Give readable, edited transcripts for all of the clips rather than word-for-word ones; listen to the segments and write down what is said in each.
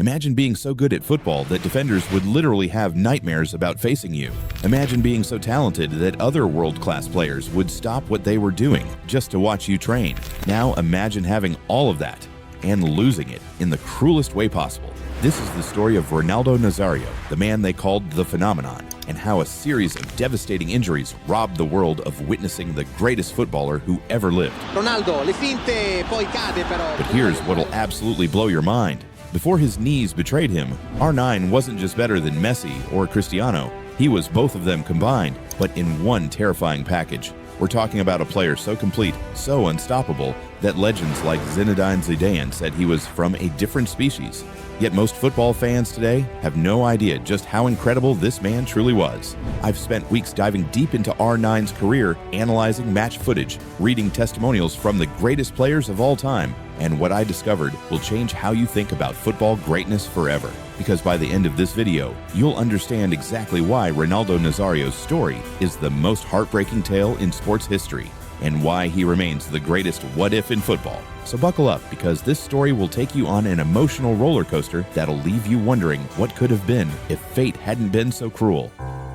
Imagine being so good at football that defenders would literally have nightmares about facing you. Imagine being so talented that other world-class players would stop what they were doing just to watch you train. Now imagine having all of that and losing it in the cruelest way possible. This is the story of Ronaldo Nazario, the man they called the phenomenon, and how a series of devastating injuries robbed the world of witnessing the greatest footballer who ever lived. Ronaldo, le finte, poi cade però. But here's what'll absolutely blow your mind. Before his knees betrayed him, R9 wasn't just better than Messi or Cristiano. He was both of them combined, but in one terrifying package. We're talking about a player so complete, so unstoppable, that legends like Zinedine Zidane said he was from a different species. Yet most football fans today have no idea just how incredible this man truly was. I've spent weeks diving deep into R9's career, analyzing match footage, reading testimonials from the greatest players of all time, and what I discovered will change how you think about football greatness forever. Because by the end of this video, you'll understand exactly why Ronaldo Nazario's story is the most heartbreaking tale in sports history, and why he remains the greatest what-if in football. So buckle up, because this story will take you on an emotional roller coaster that'll leave you wondering what could have been if fate hadn't been so cruel.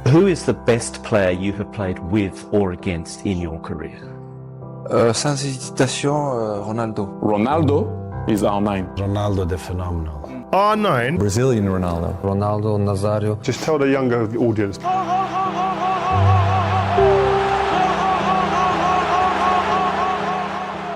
Who is the best player you have played with or against in your career? Sans hésitation, Ronaldo. Ronaldo is R9. Ronaldo the phenomenal. R9. Brazilian Ronaldo. Ronaldo Nazario. Just tell the younger audience.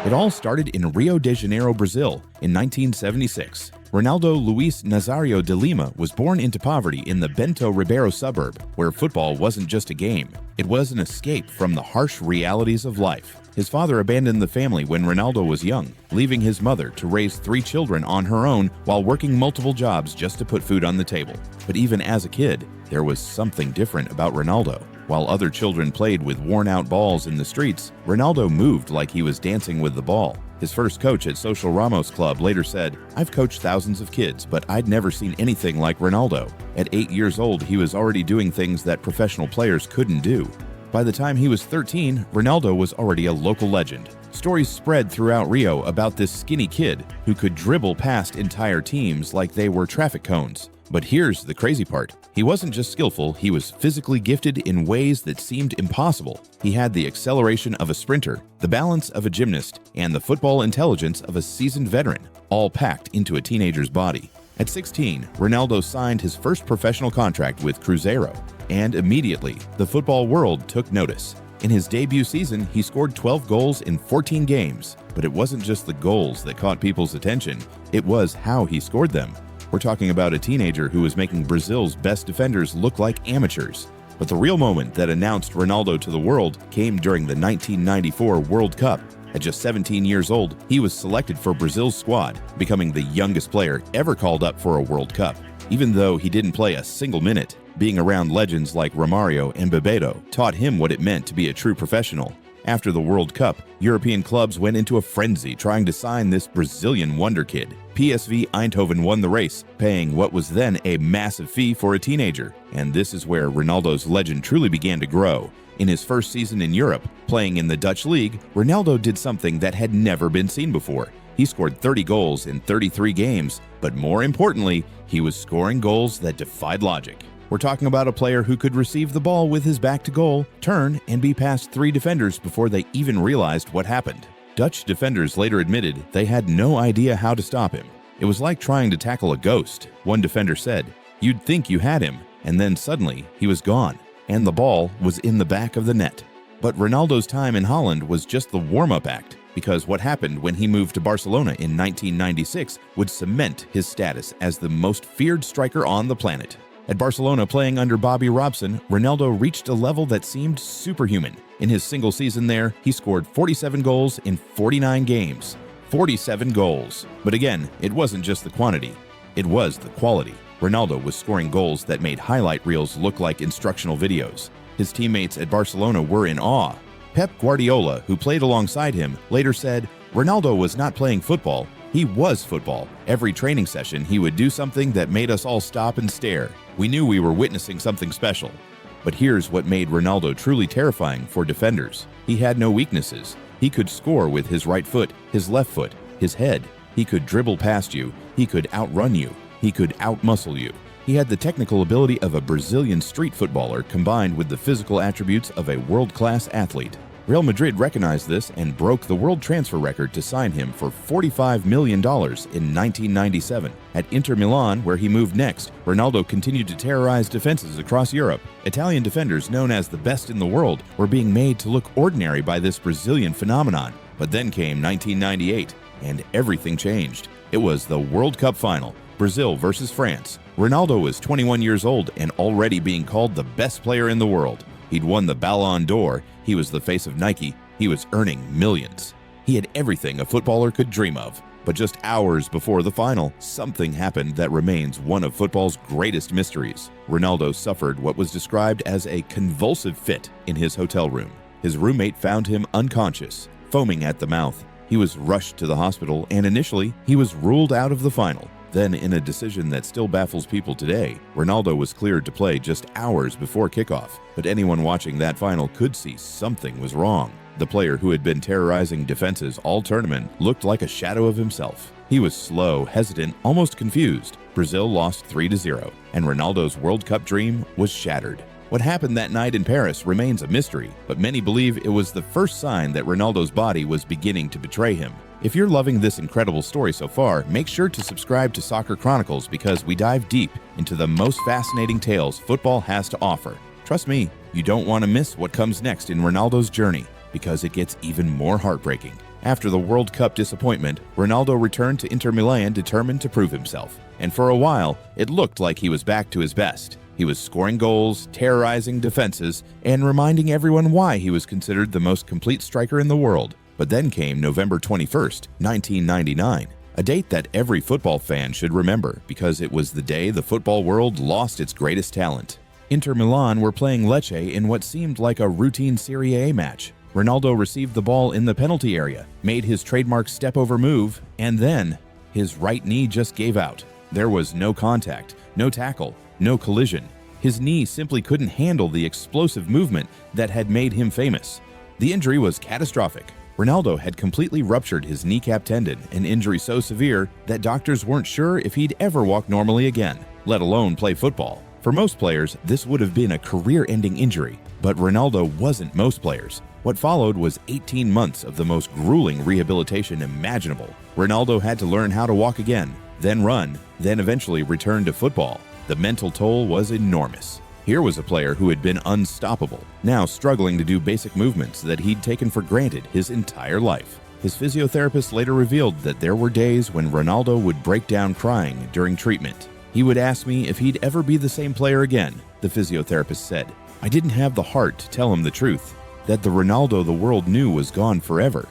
It all started in Rio de Janeiro, Brazil, in 1976. Ronaldo Luis Nazario de Lima was born into poverty in the Bento Ribeiro suburb, where football wasn't just a game. It was an escape from the harsh realities of life. His father abandoned the family when Ronaldo was young, leaving his mother to raise 3 children on her own while working multiple jobs just to put food on the table. But even as a kid, there was something different about Ronaldo. While other children played with worn-out balls in the streets, Ronaldo moved like he was dancing with the ball. His first coach at Social Ramos Club later said, "I've coached thousands of kids, but I'd never seen anything like Ronaldo." At 8 years old, he was already doing things that professional players couldn't do. By the time he was 13, Ronaldo was already a local legend. Stories spread throughout Rio about this skinny kid who could dribble past entire teams like they were traffic cones. But here's the crazy part. He wasn't just skillful, he was physically gifted in ways that seemed impossible. He had the acceleration of a sprinter, the balance of a gymnast, and the football intelligence of a seasoned veteran, all packed into a teenager's body. At 16, Ronaldo signed his first professional contract with Cruzeiro, and immediately, the football world took notice. In his debut season, he scored 12 goals in 14 games, but it wasn't just the goals that caught people's attention, it was how he scored them. We're talking about a teenager who was making Brazil's best defenders look like amateurs. But the real moment that announced Ronaldo to the world came during the 1994 World Cup. At just 17 years old, he was selected for Brazil's squad, becoming the youngest player ever called up for a World Cup. Even though he didn't play a single minute, being around legends like Romario and Bebeto taught him what it meant to be a true professional. After the World Cup, European clubs went into a frenzy trying to sign this Brazilian wonder kid. PSV Eindhoven won the race, paying what was then a massive fee for a teenager. And this is where Ronaldo's legend truly began to grow. In his first season in Europe, playing in the Dutch league, Ronaldo did something that had never been seen before. He scored 30 goals in 33 games, but more importantly, he was scoring goals that defied logic. We're talking about a player who could receive the ball with his back to goal, turn, and be past 3 defenders before they even realized what happened. Dutch defenders later admitted they had no idea how to stop him. It was like trying to tackle a ghost. One defender said, "You'd think you had him, and then suddenly he was gone, and the ball was in the back of the net." But Ronaldo's time in Holland was just the warm-up act, because what happened when he moved to Barcelona in 1996 would cement his status as the most feared striker on the planet. At Barcelona, playing under Bobby Robson, Ronaldo reached a level that seemed superhuman. In his single season there, he scored 47 goals in 49 games. 47 goals. But again, it wasn't just the quantity, it was the quality. Ronaldo was scoring goals that made highlight reels look like instructional videos. His teammates at Barcelona were in awe. Pep Guardiola, who played alongside him, later said, "Ronaldo was not playing football, he was football. Every training session, he would do something that made us all stop and stare. We knew we were witnessing something special." But here's what made Ronaldo truly terrifying for defenders. He had no weaknesses. He could score with his right foot, his left foot, his head. He could dribble past you. He could outrun you. He could outmuscle you. He had the technical ability of a Brazilian street footballer combined with the physical attributes of a world-class athlete. Real Madrid recognized this and broke the world transfer record to sign him for $45 million in 1997. At Inter Milan, where he moved next, Ronaldo continued to terrorize defenses across Europe. Italian defenders, known as the best in the world, were being made to look ordinary by this Brazilian phenomenon. But then came 1998, and everything changed. It was the World Cup final, Brazil versus France. Ronaldo was 21 years old and already being called the best player in the world. He'd won the Ballon d'Or, he was the face of Nike, he was earning millions. He had everything a footballer could dream of. But just hours before the final, something happened that remains one of football's greatest mysteries. Ronaldo suffered what was described as a convulsive fit in his hotel room. His roommate found him unconscious, foaming at the mouth. He was rushed to the hospital, and initially, he was ruled out of the final. Then, in a decision that still baffles people today, Ronaldo was cleared to play just hours before kickoff. But anyone watching that final could see something was wrong. The player who had been terrorizing defenses all tournament looked like a shadow of himself. He was slow, hesitant, almost confused. Brazil lost 3-0, and Ronaldo's World Cup dream was shattered. What happened that night in Paris remains a mystery, but many believe it was the first sign that Ronaldo's body was beginning to betray him. If you're loving this incredible story so far, make sure to subscribe to Soccer Chronicles because we dive deep into the most fascinating tales football has to offer. Trust me, you don't want to miss what comes next in Ronaldo's journey because it gets even more heartbreaking. After the World Cup disappointment, Ronaldo returned to Inter Milan determined to prove himself. And for a while, it looked like he was back to his best. He was scoring goals, terrorizing defenses, and reminding everyone why he was considered the most complete striker in the world. But then came November 21st, 1999, a date that every football fan should remember because it was the day the football world lost its greatest talent. Inter Milan were playing Lecce in what seemed like a routine Serie A match. Ronaldo received the ball in the penalty area, made his trademark step-over move, and then his right knee just gave out. There was no contact, no tackle, no collision. His knee simply couldn't handle the explosive movement that had made him famous. The injury was catastrophic. Ronaldo had completely ruptured his kneecap tendon, an injury so severe that doctors weren't sure if he'd ever walk normally again, let alone play football. For most players, this would have been a career-ending injury, but Ronaldo wasn't most players. What followed was 18 months of the most grueling rehabilitation imaginable. Ronaldo had to learn how to walk again, then run, then eventually return to football. The mental toll was enormous. Here was a player who had been unstoppable, now struggling to do basic movements that he'd taken for granted his entire life. His physiotherapist later revealed that there were days when Ronaldo would break down crying during treatment. He would ask me if he'd ever be the same player again, the physiotherapist said. I didn't have the heart to tell him the truth, that the Ronaldo the world knew was gone forever.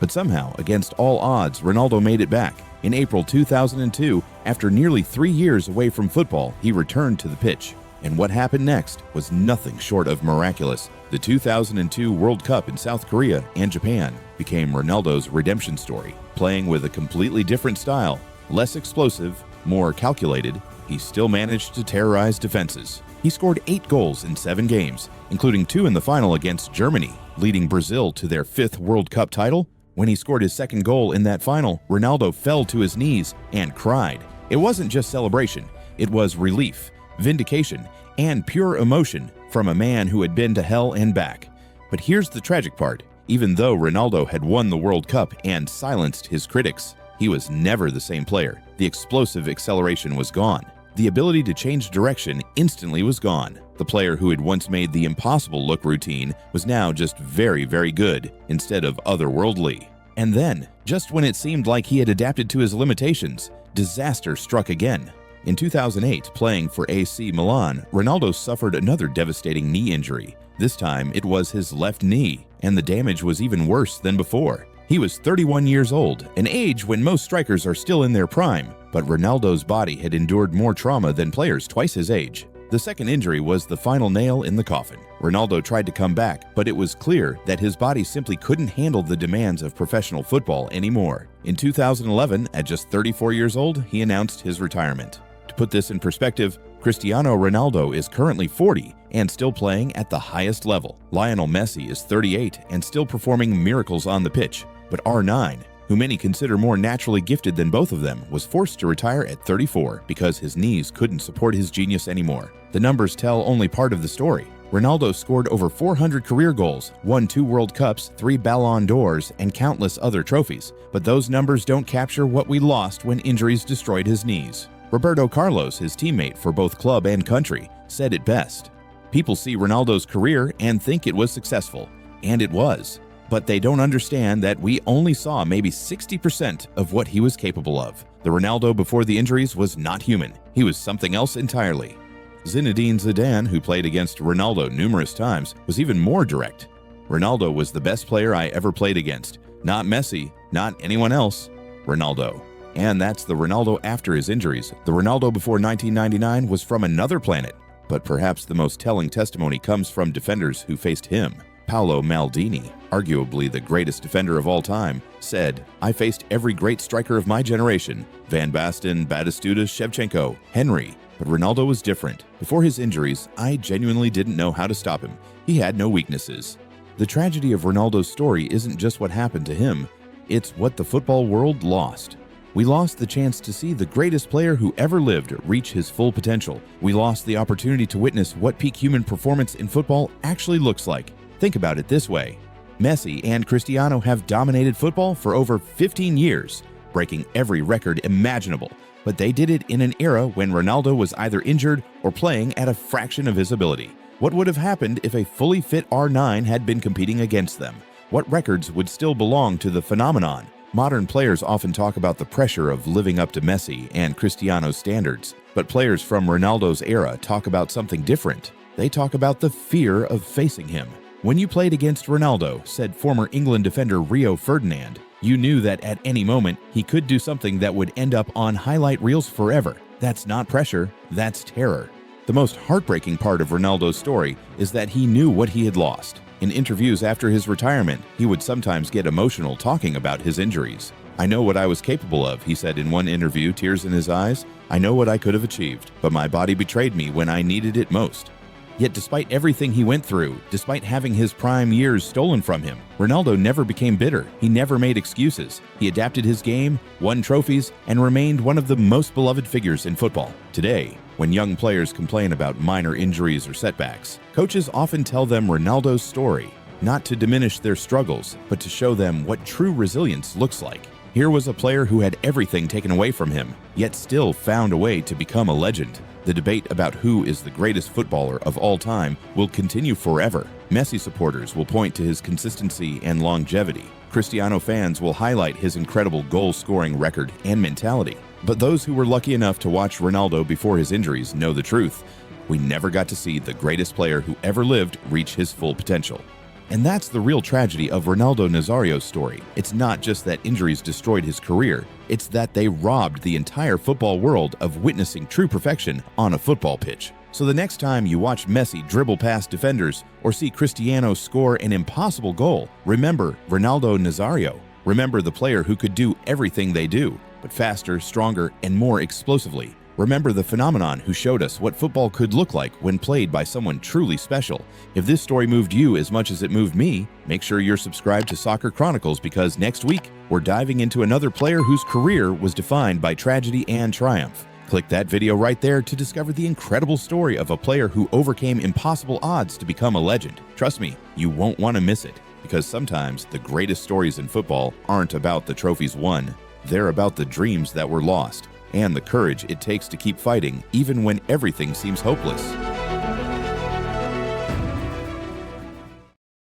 But somehow, against all odds, Ronaldo made it back. In April 2002, after nearly 3 years away from football, he returned to the pitch. And what happened next was nothing short of miraculous. The 2002 World Cup in South Korea and Japan became Ronaldo's redemption story. Playing with a completely different style, less explosive, more calculated, he still managed to terrorize defenses. He scored 8 goals in 7 games, including 2 in the final against Germany, leading Brazil to their 5th World Cup title. When he scored his 2nd goal in that final, Ronaldo fell to his knees and cried. It wasn't just celebration, it was relief, vindication, and pure emotion from a man who had been to hell and back. But here's the tragic part. Even though Ronaldo had won the World Cup and silenced his critics, he was never the same player. The explosive acceleration was gone. The ability to change direction instantly was gone. The player who had once made the impossible look routine was now just very, very good instead of otherworldly. And then, just when it seemed like he had adapted to his limitations, disaster struck again. In 2008, playing for AC Milan, Ronaldo suffered another devastating knee injury. This time, it was his left knee, and the damage was even worse than before. He was 31 years old, an age when most strikers are still in their prime, but Ronaldo's body had endured more trauma than players twice his age. The second injury was the final nail in the coffin. Ronaldo tried to come back, but it was clear that his body simply couldn't handle the demands of professional football anymore. In 2011, at just 34 years old, he announced his retirement. To put this in perspective, Cristiano Ronaldo is currently 40 and still playing at the highest level. Lionel Messi is 38 and still performing miracles on the pitch. But R9, who many consider more naturally gifted than both of them, was forced to retire at 34 because his knees couldn't support his genius anymore. The numbers tell only part of the story. Ronaldo scored over 400 career goals, won 2 World Cups, 3 Ballon d'Ors, and countless other trophies. But those numbers don't capture what we lost when injuries destroyed his knees. Roberto Carlos, his teammate for both club and country, said it best. People see Ronaldo's career and think it was successful, and it was. But they don't understand that we only saw maybe 60% of what he was capable of. The Ronaldo before the injuries was not human. He was something else entirely. Zinedine Zidane, who played against Ronaldo numerous times, was even more direct. Ronaldo was the best player I ever played against. Not Messi, not anyone else. Ronaldo. And that's the Ronaldo after his injuries. The Ronaldo before 1999 was from another planet. But perhaps the most telling testimony comes from defenders who faced him. Paolo Maldini, arguably the greatest defender of all time, said, "I faced every great striker of my generation, Van Basten, Batistuta, Shevchenko, Henry, but Ronaldo was different. Before his injuries, I genuinely didn't know how to stop him. He had no weaknesses." The tragedy of Ronaldo's story isn't just what happened to him, it's what the football world lost. We lost the chance to see the greatest player who ever lived reach his full potential. We lost the opportunity to witness what peak human performance in football actually looks like. Think about it this way. Messi and Cristiano have dominated football for over 15 years, breaking every record imaginable. But they did it in an era when Ronaldo was either injured or playing at a fraction of his ability. What would have happened if a fully fit R9 had been competing against them? What records would still belong to the phenomenon? Modern players often talk about the pressure of living up to Messi and Cristiano's standards, but players from Ronaldo's era talk about something different. They talk about the fear of facing him. When you played against Ronaldo, said former England defender Rio Ferdinand, you knew that at any moment he could do something that would end up on highlight reels forever. That's not pressure, that's terror. The most heartbreaking part of Ronaldo's story is that he knew what he had lost. In interviews after his retirement, he would sometimes get emotional talking about his injuries. "I know what I was capable of," he said in one interview, tears in his eyes. "I know what I could have achieved, but my body betrayed me when I needed it most." Yet despite everything he went through, despite having his prime years stolen from him, Ronaldo never became bitter. He never made excuses. He adapted his game, won trophies, and remained one of the most beloved figures in football. Today, when young players complain about minor injuries or setbacks, coaches often tell them Ronaldo's story, not to diminish their struggles, but to show them what true resilience looks like. Here was a player who had everything taken away from him, yet still found a way to become a legend. The debate about who is the greatest footballer of all time will continue forever. Messi supporters will point to his consistency and longevity. Cristiano fans will highlight his incredible goal-scoring record and mentality. But those who were lucky enough to watch Ronaldo before his injuries know the truth. We never got to see the greatest player who ever lived reach his full potential. And that's the real tragedy of Ronaldo Nazario's story. It's not just that injuries destroyed his career, it's that they robbed the entire football world of witnessing true perfection on a football pitch. So the next time you watch Messi dribble past defenders or see Cristiano score an impossible goal, remember Ronaldo Nazario. Remember the player who could do everything they do, but faster, stronger, and more explosively. Remember the phenomenon who showed us what football could look like when played by someone truly special. If this story moved you as much as it moved me, make sure you're subscribed to Soccer Chronicles, because next week we're diving into another player whose career was defined by tragedy and triumph. Click that video right there to discover the incredible story of a player who overcame impossible odds to become a legend. Trust me, you won't want to miss it, because sometimes the greatest stories in football aren't about the trophies won, they're about the dreams that were lost and the courage it takes to keep fighting even when everything seems hopeless.